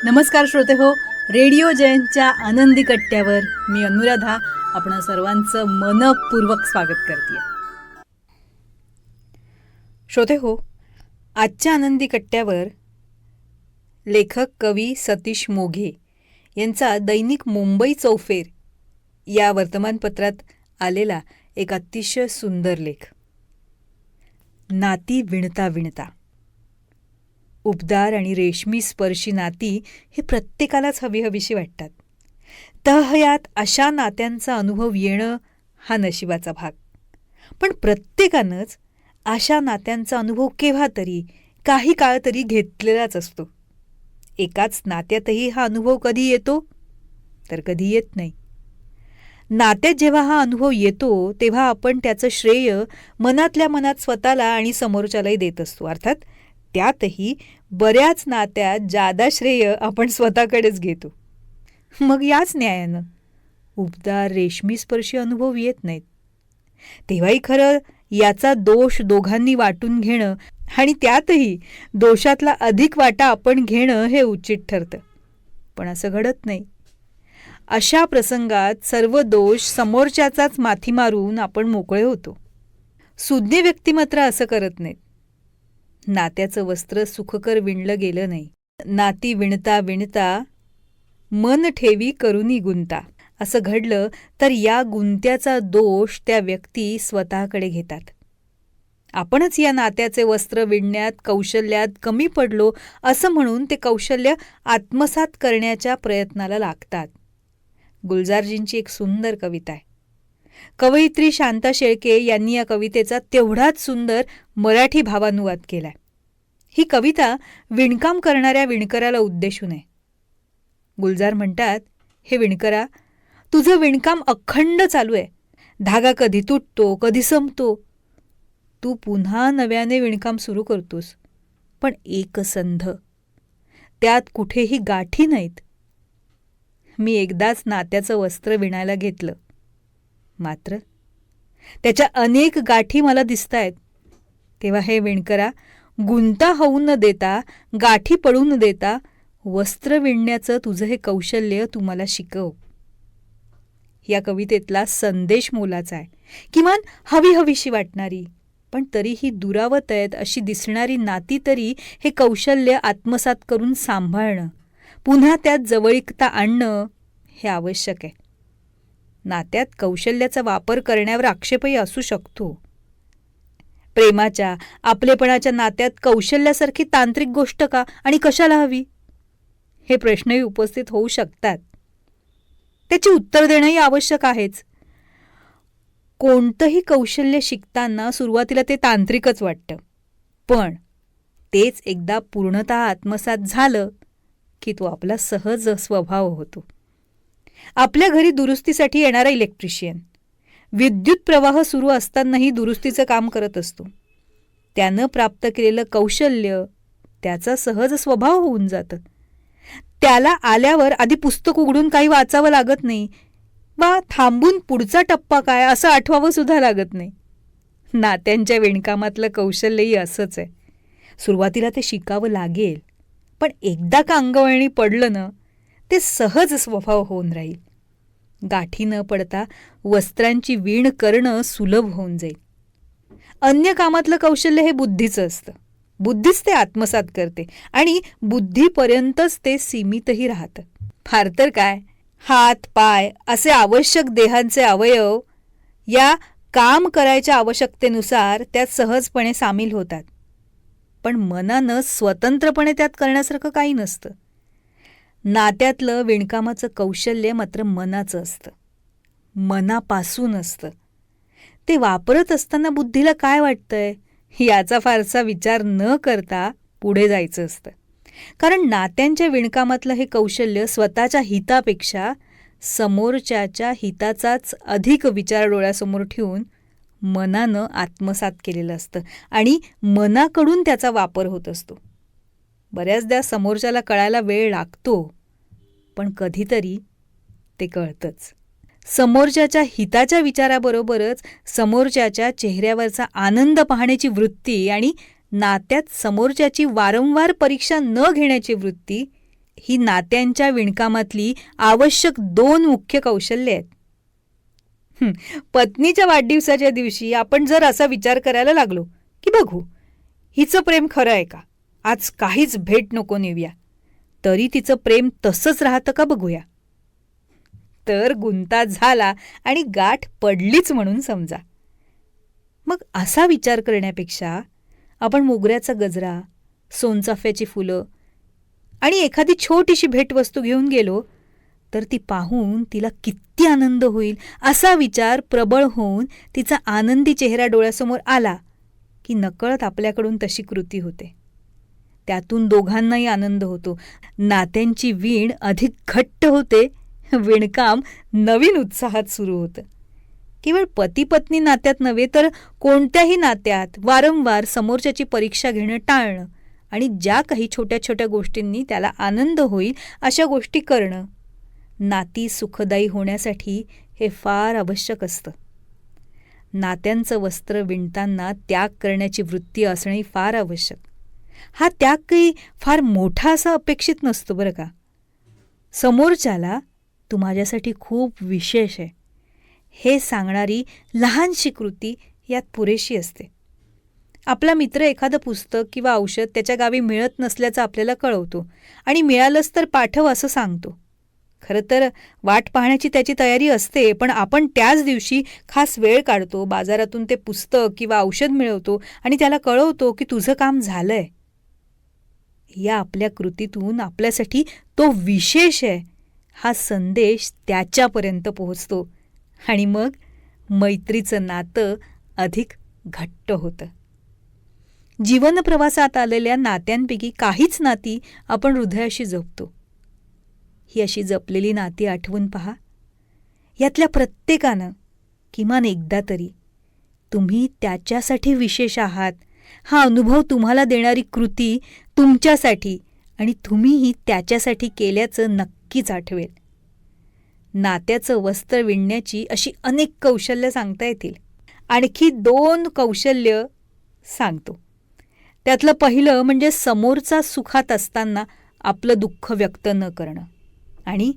नमस्कार श्रोते हो, रेडिओ जयंतच्या आनंदी कट्ट्यावर मी अनुराधा आपण सर्वांचं मनपूर्वक स्वागत करते. श्रोते हो, आजच्या आनंदी कट्ट्यावर लेखक कवी सतीश मोघे यांचा दैनिक मुंबई चौफेर या वर्तमानपत्रात आलेला एक अतिशय सुंदर लेख. नाती विणता विणता. उबदार आणि रेशमी स्पर्शी नाती हे प्रत्येकालाच हवीहवीशी वाटतात. तहयात अशा नात्यांचा अनुभव येणं हा नशिबाचा भाग. पण प्रत्येकानंच अशा नात्यांचा अनुभव केव्हा तरी काही काळ तरी घेतलेलाच असतो. एकाच नात्यातही हा अनुभव कधी येतो तर कधी येत नाही. नात्यात जेव्हा हा अनुभव येतो तेव्हा आपण त्याचं श्रेय मनातल्या मनात स्वतःला आणि समोरच्यालाही देत असतो. अर्थात त्यातही बऱ्याच नात्यात जादा श्रेय आपण स्वतःकडेच घेतो. मग याच न्यायानं उबदार रेशमी स्पर्शी अनुभव येत नाहीत. तेव्हाही खरं याचा दोष दोघांनी वाटून घेणं आणि त्यातही दोषातला अधिक वाटा आपण घेणं हे उचित ठरतं. पण असं घडत नाही. अशा प्रसंगात सर्व दोष समोरच्याचाच माथी मारून आपण मोकळे होतो. सुज्ञ व्यक्ती मात्र असं करत नाहीत. नात्याचं वस्त्र सुखकर विणलं गेलं नाही. नाती विणता विणता मन ठेवी करुनी गुंता असं घडलं तर या गुंत्याचा दोष त्या व्यक्ती स्वतःकडे घेतात. आपणच या नात्याचे वस्त्र विणण्यात कौशल्यात कमी पडलो असं म्हणून ते कौशल्य आत्मसात करण्याच्या प्रयत्नाला लागतात. गुलजारजींची एक सुंदर कविता आहे. कवयित्री शांता शेळके यांनी या कवितेचा तेवढाच सुंदर मराठी भावानुवाद केलाय. ही कविता विणकाम करणाऱ्या विणकराला उद्देशून आहे. गुलजार म्हणतात, हे विणकरा, तुझं विणकाम अखंड चालू आहे. धागा कधी तुटतो कधी संपतो. तू पुन्हा नव्याने विणकाम सुरू करतोस, पण एकसंध. त्यात कुठेही गाठी नाहीत. मी एकदाच नात्याचं वस्त्र विणायला घेतलं, मात्र त्याच्या अनेक गाठी मला दिसतायत. तेव्हा हे विणकरा, गुंता होऊ न देता, गाठी पडू न देता वस्त्र विणण्याचं तुझं हे कौशल्य तू मला शिकव. या कवितेतला संदेश मोलाचा आहे. किमान हवीहवीशी वाटणारी पण तरीही दुरावत आहेत अशी दिसणारी नाती तरी हे कौशल्य आत्मसात करून सांभाळणं, पुन्हा त्यात जवळीकता आणणं हे आवश्यक आहे. नात्यात कौशल्याचा वापर करण्यावर आक्षेपही असू शकतो. प्रेमाच्या आपलेपणाच्या नात्यात कौशल्यासारखी तांत्रिक गोष्ट का आणि कशाला हवी हे प्रश्नही उपस्थित होऊ शकतात. त्याची उत्तर देणंही आवश्यक आहेच. कोणतंही कौशल्य शिकताना सुरुवातीला ते तांत्रिकच वाटतं, पण तेच एकदा पूर्णतः आत्मसात झालं की तो आपला सहज स्वभाव होतो. आपल्या घरी दुरुस्तीसाठी येणारा इलेक्ट्रिशियन विद्युत प्रवाह सुरू असतानाही दुरुस्तीचं काम करत असतो. त्यानं प्राप्त केलेलं कौशल्य त्याचा सहज स्वभाव होऊन जातं. त्याला आल्यावर आधी पुस्तक उघडून काही वाचावं लागत नाही वा थांबून पुढचा टप्पा काय असं आठवावं सुद्धा लागत नाही. नात्यांच्या विणकामातलं कौशल्यही असंच आहे. सुरुवातीला ते शिकावं लागेल, पण एकदा का अंगवळणी पडलं ना, ते सहज स्वभाव होऊन राहील. गाठी न पडता वस्त्रांची विण करणं सुलभ होऊन जाईल. अन्य कामातलं कौशल्य हे बुद्धीचं असतं. बुद्धीच ते आत्मसात करते आणि बुद्धीपर्यंतच ते सीमितही राहतं. फार तर काय, हात पाय असे आवश्यक देहांचे अवयव या काम करायच्या आवश्यकतेनुसार त्यात सहजपणे सामील होतात. पण मनानं स्वतंत्रपणे त्यात करण्यासारखं काही नसतं. नात्यातलं विणकामाचं कौशल्य मात्र मनाचं असतं, मनापासून असतं. ते वापरत असताना बुद्धीला काय वाटतंय याचा फारसा विचार न करता पुढे जायचं असतं. कारण नात्यांच्या विणकामातलं हे कौशल्य स्वतःच्या हितापेक्षा समोरच्याच्या हिताचाच अधिक विचार डोळ्यासमोर ठेवून मनानं आत्मसात केलेलं असतं आणि मनाकडून त्याचा वापर होत असतो. बऱ्याचदा समोरच्याला कळायला वेळ लागतो, पण कधीतरी ते कळतंच. समोरच्याच्या हिताच्या विचाराबरोबरच समोरच्याच्या चेहऱ्यावरचा आनंद पाहण्याची वृत्ती आणि नात्यात समोरच्याची वारंवार परीक्षा न घेण्याची वृत्ती ही नात्यांच्या विणकामातली आवश्यक 2 मुख्य कौशल्ये आहेत. पत्नीच्या वाढदिवसाच्या दिवशी आपण जर असा विचार करायला लागलो की बघू हिचं प्रेम खरं आहे का, आज काहीच भेट नको नेऊया, तरी तिचं प्रेम तसंच राहतं का बघूया, तर गुंता झाला आणि गाठ पडलीच म्हणून समजा. मग असा विचार करण्यापेक्षा आपण मोगऱ्याचा गजरा, सोनचाफ्याची फुलं आणि एखादी छोटीशी भेटवस्तू घेऊन गेलो तर ती पाहून तिला किती आनंद होईल असा विचार प्रबळ होऊन तिचा आनंदी चेहरा डोळ्यासमोर आला की नकळत आपल्याकडून तशी कृती होते. त्यातून दोघांनाही आनंद होतो, नात्यांची वीण अधिक घट्ट होते, विणकाम नवीन उत्साहात सुरू होतं. केवळ पती पत्नी नात्यात नव्हे तर कोणत्याही नात्यात वारंवार समोरच्याची परीक्षा घेणं टाळणं आणि ज्या काही छोट्या छोट्या गोष्टींनी त्याला आनंद होईल अशा गोष्टी करणं, नाती सुखदायी होण्यासाठी हे फार आवश्यक असतं. नात्यांचं वस्त्र विणताना त्याग करण्याची वृत्ती असणंही फार आवश्यक. हा त्याग काही फार मोठा असा अपेक्षित नसतो बरं का. समोरच्याला तू माझ्यासाठी खूप विशेष आहे हे सांगणारी लहानशी कृती यात पुरेशी असते. आपला मित्र एखादं पुस्तक किंवा औषध त्याच्या गावी मिळत नसल्याचं आपल्याला कळवतो आणि मिळालंच तर पाठव असं सांगतो. खरं तर वाट पाहण्याची त्याची तयारी असते, पण आपण त्याच दिवशी खास वेळ काढतो, बाजारातून ते पुस्तक किंवा औषध मिळवतो आणि त्याला कळवतो की तुझं काम झालंय. या आपल्या कृतीतून आपल्यासाठी तो विशेष आहे हा संदेश त्याच्यापर्यंत पोहोचतो आणि मग मैत्रीचं नातं अधिक घट्ट होतं. जीवनप्रवासात आलेल्या नात्यांपैकी काहीच नाती आपण हृदयाशी जपतो. ही अशी जपलेली नाती आठवून पहा. यातल्या प्रत्येकानं किमान एकदा तरी तुम्ही त्याच्यासाठी विशेष आहात हा अनुभव तुम्हाला देणारी कृती तुमच्यासाठी आणि तुम्हीही त्याच्यासाठी केल्याचं नक्कीच आठवेल. नात्याचं वस्त्र विणण्याची अशी अनेक कौशल्य सांगता येतील. आणखी 2 कौशल्य सांगतो. त्यातलं पहिलं म्हणजे समोरचा सुखात असताना आपलं दुःख व्यक्त न करणं आणि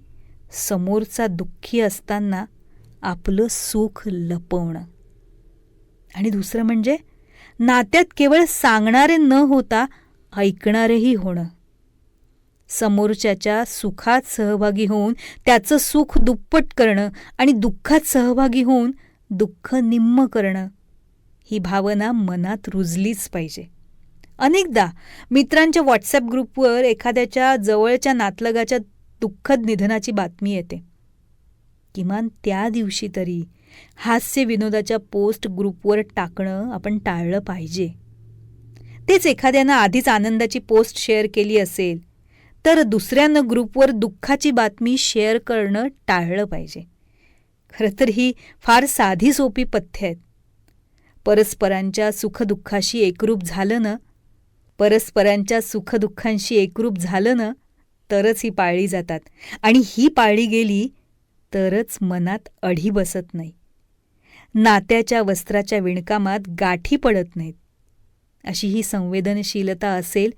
समोरचा दुःखी असताना आपलं सुख लपवणं. आणि दुसरं म्हणजे नात्यात केवळ सांगणारे न होता ऐकणारेही होणं. समोरच्याच्या सुखात सहभागी होऊन त्याचं सुख दुप्पट करणं आणि दुःखात सहभागी होऊन दुःख निम्म करणं, ही भावना मनात रुजलीच पाहिजे. अनेकदा मित्रांच्या व्हॉट्सॲप ग्रुपवर एखाद्याच्या जवळच्या नातलगाच्या दुःखद निधनाची बातमी येते. किमान त्या दिवशी तरी हास्य विनोदाच्या पोस्ट ग्रुपवर टाकणं आपण टाळलं पाहिजे. तेच एखाद्यानं आधीच आनंदाची पोस्ट शेअर केली असेल तर दुसऱ्यानं ग्रुपवर दुःखाची बातमी शेअर करणं टाळलं पाहिजे. खरं तर ही फार साधी सोपी पथ्य आहेत. परस्परांच्या सुखदुःखाशी एकरूप झालं ना तरच ही पाळली जातात आणि ही पाळली गेली तरच मनात अढी बसत नाही. नात्याच्या वस्त्राच्या विणकामात गाठी पडत नाहीत. अशी ही संवेदनशीलता असेल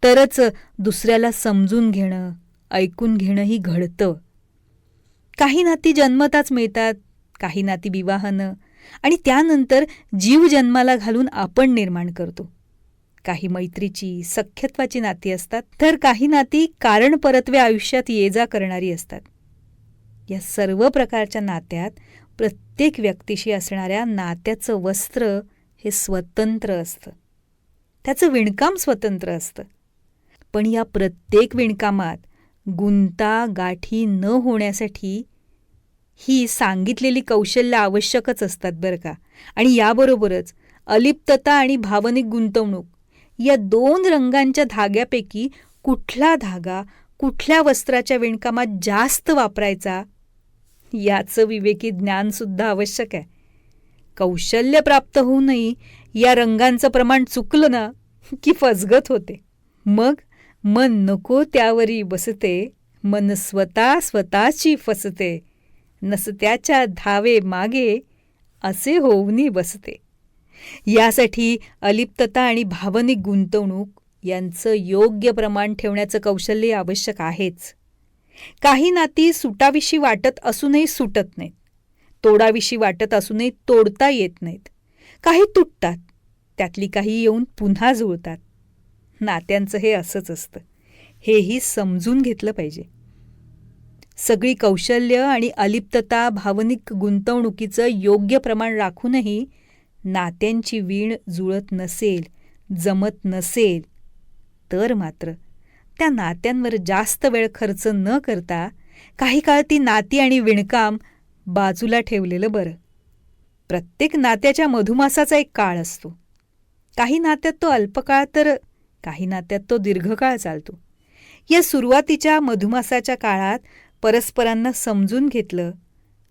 तरच दुसऱ्याला समजून घेणं, ऐकून घेणंही घडतं. काही नाती जन्मताच मिळतात, काही नाती विवाहानं आणि त्यानंतर जीव जन्माला घालून आपण निर्माण करतो. काही मैत्रीची, सख्यत्वाची नाती असतात, तर काही नाती कारण परत्वे आयुष्यात ये जा करणारी असतात. या सर्व प्रकारच्या नात्यात प्रत्येक व्यक्तीशी असणाऱ्या नात्याचं वस्त्र हे स्वतंत्र असतं. त्याचं विणकाम स्वतंत्र असतं. पण या प्रत्येक विणकामात गुंता गाठी न होण्यासाठी ही सांगितलेली कौशल्य आवश्यकच असतात बरं का. आणि याबरोबरच अलिप्तता आणि भावनिक गुंतवणूक या 2 रंगांच्या धाग्यापैकी कुठला धागा कुठल्या वस्त्राच्या विणकामात जास्त वापरायचा याचं विवेकी ज्ञानसुद्धा आवश्यक आहे. कौशल्य प्राप्त होऊनही या रंगांचं प्रमाण चुकलं ना की फसगत होते. मग मन नको त्यावरी बसते, मन स्वतःची फसते, नसत्याच्या धावे मागे असे होऊनी बसते. यासाठी अलिप्तता आणि भावनिक गुंतवणूक यांचं योग्य प्रमाण ठेवण्याचं कौशल्य आवश्यक आहेच. काही नाती सुटाविषयी वाटत असूनही सुटत नाहीत, तोडाविषयी वाटत असूनही तोडता येत नाहीत. काही तुटतात, त्यातली काही येऊन पुन्हा जुळतात. नात्यांचं हे असंच असतं, हेही समजून घेतलं पाहिजे. सगळी कौशल्य आणि अलिप्तता, भावनिक गुंतवणुकीचं योग्य प्रमाण राखूनही नात्यांची वीण जुळत नसेल, जमत नसेल, तर मात्र त्या नात्यांवर जास्त वेळ खर्च न करता काही काळ ती नाती आणि विणकाम बाजूला ठेवलेलं बरं. प्रत्येक नात्याच्या मधुमासाचा एक काळ असतो. काही नात्यात तो अल्पकाळ तर काही नात्यात तो दीर्घकाळ चालतो. या सुरुवातीच्या मधुमासाच्या काळात परस्परांना समजून घेतलं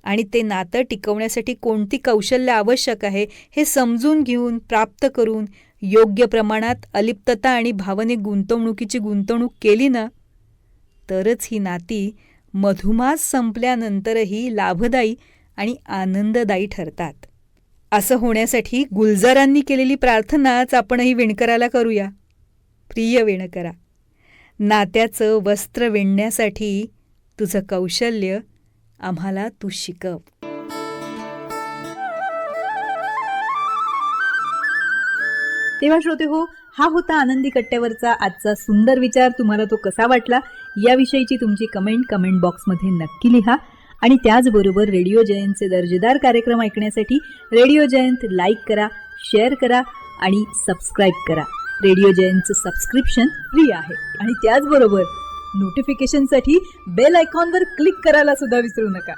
आणि ते नातं टिकवण्यासाठी कोणती कौशल्य आवश्यक आहे हे समजून घेऊन, प्राप्त करून योग्य प्रमाणात अलिप्तता आणि भावनिक गुंतवणुकीची गुंतवणूक केली ना, तरच ही नाती मधुमास संपल्यानंतरही लाभदायी आणि आनंददायी ठरतात. असं होण्यासाठी गुलजारांनी केलेली प्रार्थनाच आपणही विणकराला करूया. प्रिय विणकरा, नात्याचं वस्त्र विणण्यासाठी तुझं कौशल्य आम्हाला तू शिकव. तेव्हा श्रोते हो, हा होता आनंदी कट्ट्यावरचा आजचा सुंदर विचार. तुम्हाला तो कसा वाटला याविषयीची तुमची कमेंट बॉक्समध्ये नक्की लिहा. आणि त्याचबरोबर रेडिओ जयंतचे दर्जेदार कार्यक्रम ऐकण्यासाठी रेडिओ जयंत लाईक करा, शेअर करा आणि सबस्क्राईब करा. रेडिओ जयंतचं सबस्क्रिप्शन फ्री आहे. आणि त्याचबरोबर नोटिफिकेशनसाठी बेल आयकॉनवर क्लिक करायला सुद्धा विसरू नका.